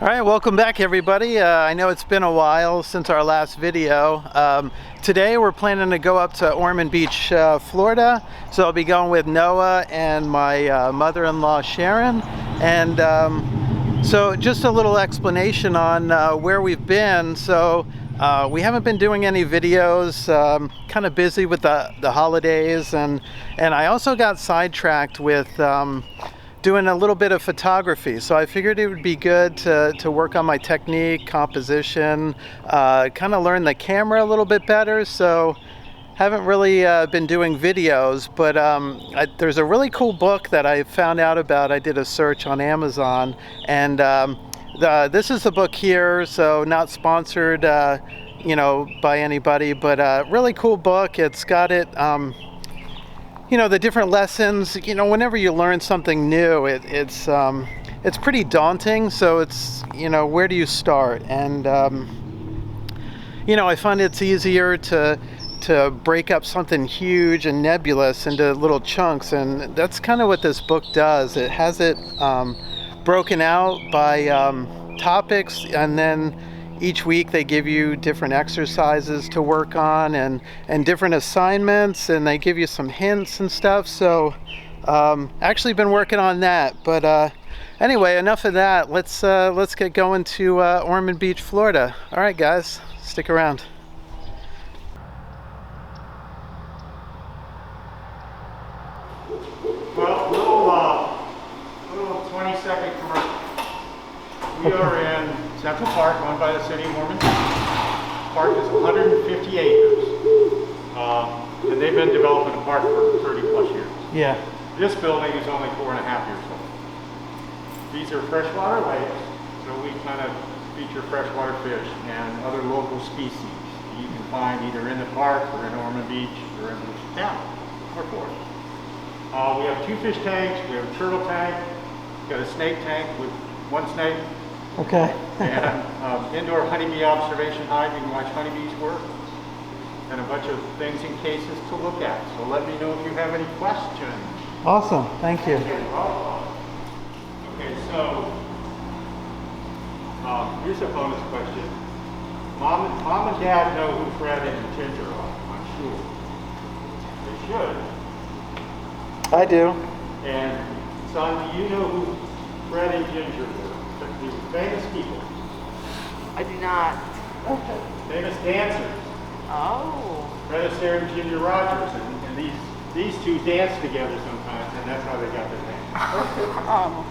All right, welcome back everybody. I know it's been a while since our last video. Today we're planning to go up to Ormond Beach, Florida. So I'll be going with Noah and my mother-in-law Sharon. And so just a little explanation on where we've been. So we haven't been doing any videos, kind of busy with the holidays, and I also got sidetracked with doing a little bit of photography, so I figured it would be good to work on my technique, composition, kind of learn the camera a little bit better. So haven't really been doing videos, but there's a really cool book that I found out about. I did a search on Amazon, and this is the book here, so not sponsored you know, by anybody, but really cool book. It's got it you know, the different lessons. You know, whenever you learn something new, it's pretty daunting. So it's, you know, where do you start? And you know, I find it's easier to break up something huge and nebulous into little chunks, and that's kind of what this book does. It has it broken out by topics, and then each week they give you different exercises to work on and different assignments, and they give you some hints and stuff. So actually been working on that, but anyway, enough of that. Let's get going to Ormond Beach, Florida. All right guys, stick around. Well, little 20-second commercial. We are in Central Park, owned by the city of Ormond. Park is 150 acres, and they've been developing the park for 30 plus years. Yeah. This building is only 4.5 years old. These are freshwater lakes, so we kind of feature freshwater fish and other local species you can find either in the park or in Ormond Beach or in the town or Florida. We have 2 fish tanks, we have a turtle tank, got a snake tank with 1 snake. Okay. And indoor honeybee observation hive, you can watch honeybees work, and a bunch of things and cases to look at. So let me know if you have any questions. Awesome, thank you. Okay, so here's a bonus question. Mom and Dad know who Fred and Ginger are, I'm sure. They should. I do. And son, do you know who Fred and Ginger were? These famous people. I do not. Famous dancers. Oh. Fred Astaire and Ginger Rogers, and these two dance together sometimes, and that's how they got their name. Oh.